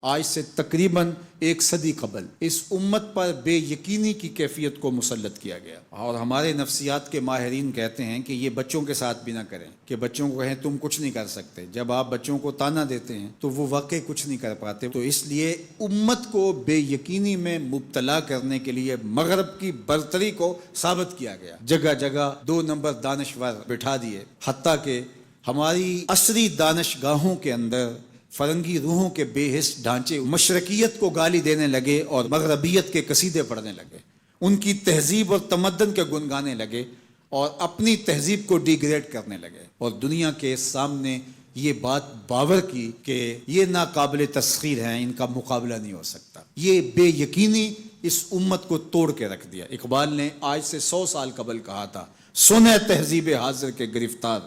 آج سے تقریباً 1 صدی قبل اس امت پر بے یقینی کی کیفیت کو مسلط کیا گیا، اور ہمارے نفسیات کے ماہرین کہتے ہیں کہ یہ بچوں کے ساتھ بھی نہ کریں، کہ بچوں کو کہیں تم کچھ نہیں کر سکتے۔ جب آپ بچوں کو تانا دیتے ہیں تو وہ واقعی کچھ نہیں کر پاتے۔ تو اس لیے امت کو بے یقینی میں مبتلا کرنے کے لیے مغرب کی برتری کو ثابت کیا گیا، جگہ جگہ 2 نمبر دانشور بٹھا دیے، حتیٰ کہ ہماری عصری دانشگاہوں کے اندر فرنگی روحوں کے بے حس ڈھانچے مشرقیت کو گالی دینے لگے اور مغربیت کے قصیدے پڑھنے لگے، ان کی تہذیب اور تمدن کے گن گانے لگے اور اپنی تہذیب کو ڈیگریڈ کرنے لگے، اور دنیا کے سامنے یہ بات باور کی کہ یہ ناقابل تسخیر ہیں، ان کا مقابلہ نہیں ہو سکتا۔ یہ بے یقینی اس امت کو توڑ کے رکھ دیا۔ اقبال نے آج سے 100 سال قبل کہا تھا، سنے تہذیب حاضر کے گرفتار،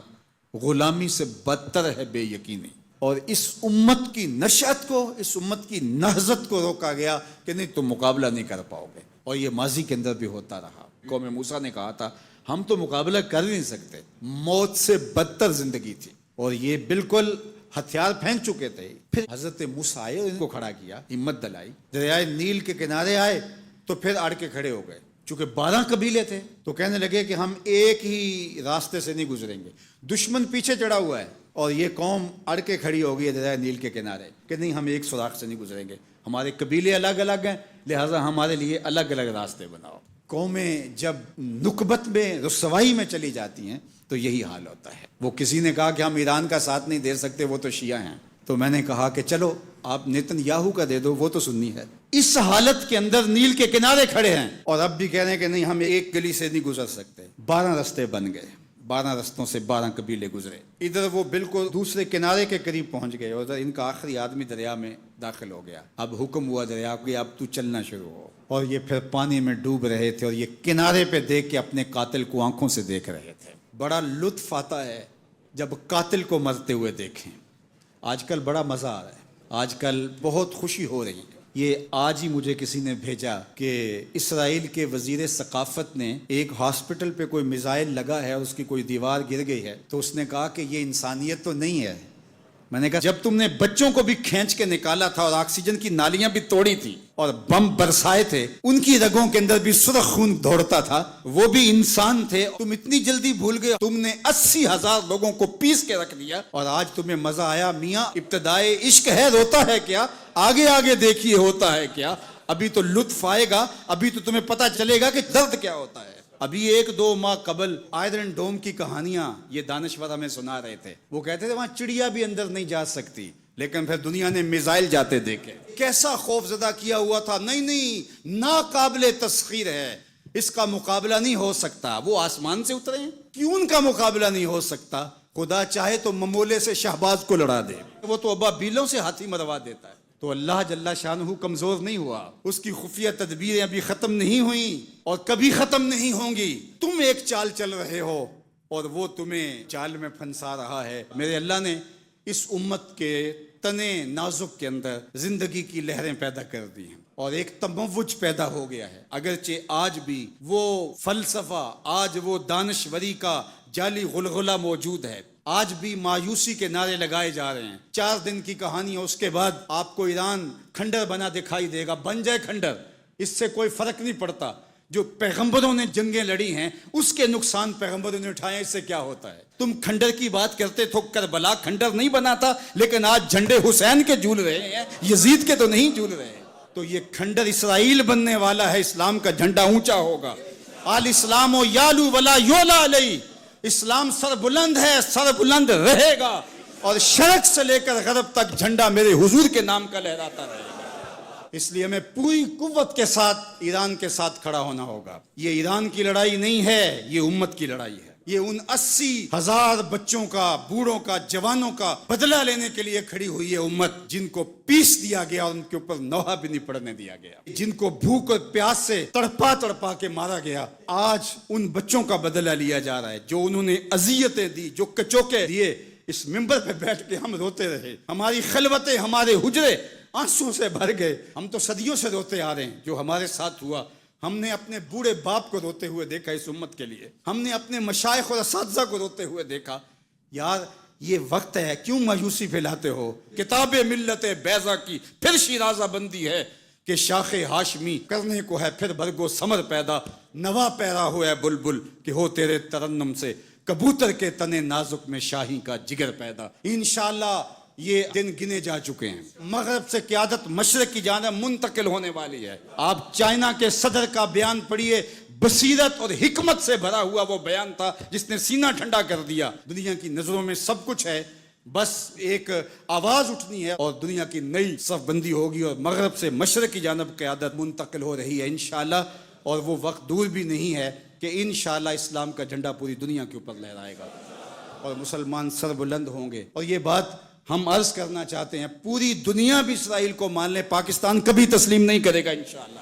غلامی سے بدتر ہے بے یقینی۔ اور اس امت کی نشأت کو، اس امت کی نہضت کو روکا گیا کہ نہیں، تم مقابلہ نہیں کر پاؤ گے، اور یہ ماضی کے اندر بھی ہوتا رہا۔ قوم موسیٰ نے کہا تھا ہم تو مقابلہ کر نہیں سکتے، موت سے بدتر زندگی تھی، اور یہ بالکل ہتھیار پھینک چکے تھے۔ پھر حضرت موسیٰ آئے اور ان کو کھڑا کیا، ہمت دلائی، دریائے نیل کے کنارے آئے تو پھر اڑ کے کھڑے ہو گئے۔ چونکہ 12 قبیلے تھے تو کہنے لگے کہ ہم ایک ہی راستے سے نہیں گزریں گے، دشمن پیچھے چڑھا ہوا ہے اور یہ قوم اڑ کے کھڑی ہو گئی ہے دریائے نیل کے کنارے کہ نہیں، ہم ایک سوراخ سے نہیں گزریں گے، ہمارے قبیلے الگ الگ ہیں، لہٰذا ہمارے لیے الگ الگ راستے بناؤ۔ قومیں جب نکبت میں، رسوائی میں چلی جاتی ہیں تو یہی حال ہوتا ہے۔ وہ کسی نے کہا کہ ہم ایران کا ساتھ نہیں دے سکتے، وہ تو شیعہ ہیں، تو میں نے کہا کہ چلو آپ نیتن یاہو کا دے دو، وہ تو سنی ہے۔ اس حالت کے اندر نیل کے کنارے کھڑے ہیں اور اب بھی کہہ رہے ہیں کہ نہیں، ہم ایک گلی سے نہیں گزر سکتے۔ 12 رستے بن گئے، 12 رستوں سے 12 قبیلے گزرے۔ ادھر وہ بالکل دوسرے کنارے کے قریب پہنچ گئے اور ادھر ان کا آخری آدمی دریا میں داخل ہو گیا۔ اب حکم ہوا دریا کو کہ اب تو چلنا شروع ہو، اور یہ پھر پانی میں ڈوب رہے تھے اور یہ کنارے پہ دیکھ کے اپنے قاتل کو آنکھوں سے دیکھ رہے تھے۔ بڑا لطف آتا ہے جب قاتل کو مرتے ہوئے دیکھیں۔ آج کل بڑا مزہ آ رہا ہے، آج کل بہت خوشی ہو رہی ہے۔ یہ آج ہی مجھے کسی نے بھیجا کہ اسرائیل کے وزیر ثقافت نے ایک ہاسپٹل پہ کوئی میزائل لگا ہے اور اس کی کوئی دیوار گر گئی ہے، تو اس نے کہا کہ یہ انسانیت تو نہیں ہے۔ میں نے کہا جب تم نے بچوں کو بھی کھینچ کے نکالا تھا اور آکسیجن کی نالیاں بھی توڑی تھی اور بم برسائے تھے، ان کی رگوں کے اندر بھی سرخ خون دوڑتا تھا، وہ بھی انسان تھے، تم اتنی جلدی بھول گئے؟ تم نے 80,000 لوگوں کو پیس کے رکھ دیا اور آج تمہیں مزہ آیا؟ میاں ابتدائے عشق ہے، روتا ہے کیا؟ آگے آگے دیکھیے ہوتا ہے کیا؟ ابھی تو لطف آئے گا، ابھی تو تمہیں پتہ چلے گا کہ درد کیا ہوتا ہے۔ ابھی 1-2 ماہ قبل آئرن ڈوم کی کہانیاں یہ دانشور ہمیں سنا رہے تھے۔ وہ کہتے تھے وہاں چڑیا بھی اندر نہیں جا سکتی، لیکن پھر دنیا نے میزائل جاتے دیکھے، کیسا خوف زدہ کیا ہوا تھا۔ نہیں، ناقابل تسخیر ہے، اس کا مقابلہ نہیں ہو سکتا۔ وہ آسمان سے اترے ہیں، کیوں ان کا مقابلہ نہیں ہو سکتا؟ خدا چاہے تو ممولے سے شہباز کو لڑا دے، وہ تو ابابیلوں سے ہاتھی مروا دیتا ہے۔ تو اللہ جل شانہ کمزور نہیں ہوا، اس کی خفیہ تدبیریں ابھی ختم نہیں ہوئیں اور کبھی ختم نہیں ہوں گی۔ تم ایک چال چل رہے ہو اور وہ تمہیں چال میں پھنسا رہا ہے۔ میرے اللہ نے اس امت کے تنے نازک کے اندر زندگی کی لہریں پیدا کر دی ہیں اور ایک تموج پیدا ہو گیا ہے۔ اگرچہ آج بھی وہ فلسفہ، آج وہ دانشوری کا جعلی غلغلہ موجود ہے، آج بھی مایوسی کے نعرے لگائے جا رہے ہیں۔ 4 دن کی کہانی ہے، اس کے بعد آپ کو ایران کھنڈر بنا دکھائی دے گا، بن جائے کھنڈر، اس سے کوئی فرق نہیں پڑتا۔ جو پیغمبروں نے جنگیں لڑی ہیں اس کے نقصان پیغمبروں نے اٹھائے، اس سے کیا ہوتا ہے؟ تم کھنڈر کی بات کرتے تو کربلا کھنڈر نہیں بنا تھا، لیکن آج جھنڈے حسین کے جھول رہے ہیں، یزید کے تو نہیں جھول رہے۔ تو یہ کھنڈر اسرائیل بننے والا ہے، اسلام کا جھنڈا اونچا ہوگا۔ آل اسلام و یالو ولا یولا علیہ، اسلام سر بلند ہے، سر بلند رہے گا، اور شرق سے لے کر غرب تک جھنڈا میرے حضور کے نام کا لہراتا رہے گا۔ اس لیے ہمیں پوری قوت کے ساتھ ایران کے ساتھ کھڑا ہونا ہوگا۔ یہ ایران کی لڑائی نہیں ہے، یہ امت کی لڑائی ہے۔ یہ ان 80,000 بچوں کا، بوڑھوں کا، جوانوں کا بدلہ لینے کے لیے کھڑی ہوئی ہے امت، جن کو پیس دیا گیا اور ان کے اوپر نوحہ بھی نہیں پڑنے دیا گیا، جن کو بھوک اور پیاس سے تڑپا تڑپا کے مارا گیا۔ آج ان بچوں کا بدلہ لیا جا رہا ہے، جو انہوں نے اذیتیں دی، جو کچوکے دیے۔ اس ممبر پہ بیٹھ کے ہم روتے رہے، ہماری خلوتیں، ہمارے حجرے آنسوں سے بھر گئے۔ ہم تو صدیوں سے روتے آ رہے ہیں جو ہمارے ساتھ ہوا۔ ہم نے اپنے بوڑھے باپ کو روتے ہوئے دیکھا اس امت کے لیے، ہم نے اپنے مشائخ اور اساتذہ کو روتے ہوئے دیکھا۔ یار یہ وقت ہے، کیوں مایوسی پھیلاتے ہو؟ کتاب ملت بیضا کی پھر شیرازہ بندی ہے کہ شاخ ہاشمی کرنے کو ہے پھر برگو ثمر پیدا، نوا پیرا ہوا ہے بلبل کہ ہو تیرے ترنم سے کبوتر کے تنے نازک میں شاہی کا جگر پیدا۔ انشاءاللہ یہ دن گنے جا چکے ہیں، مغرب سے قیادت مشرق کی جانب منتقل ہونے والی ہے۔ آپ چائنا کے صدر کا بیان پڑھیے، بصیرت اور حکمت سے بھرا ہوا وہ بیان تھا جس نے سینہ ٹھنڈا کر دیا۔ دنیا کی نظروں میں سب کچھ ہے، بس ایک آواز اٹھنی ہے اور دنیا کی نئی صف بندی ہوگی اور مغرب سے مشرق کی جانب قیادت منتقل ہو رہی ہے انشاءاللہ، اور وہ وقت دور بھی نہیں ہے کہ انشاءاللہ اسلام کا جھنڈا پوری دنیا کے اوپر لہرائے گا اور مسلمان سر بلند ہوں گے۔ اور یہ بات ہم عرض کرنا چاہتے ہیں، پوری دنیا بھی اسرائیل کو مان لے، پاکستان کبھی تسلیم نہیں کرے گا انشاءاللہ۔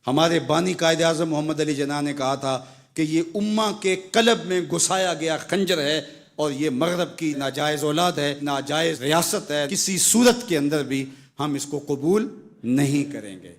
ہمارے بانی قائد اعظم محمد علی جناح نے کہا تھا کہ یہ امہ کے قلب میں گھسایا گیا خنجر ہے اور یہ مغرب کی ناجائز اولاد ہے، ناجائز ریاست ہے، کسی صورت کے اندر بھی ہم اس کو قبول نہیں کریں گے۔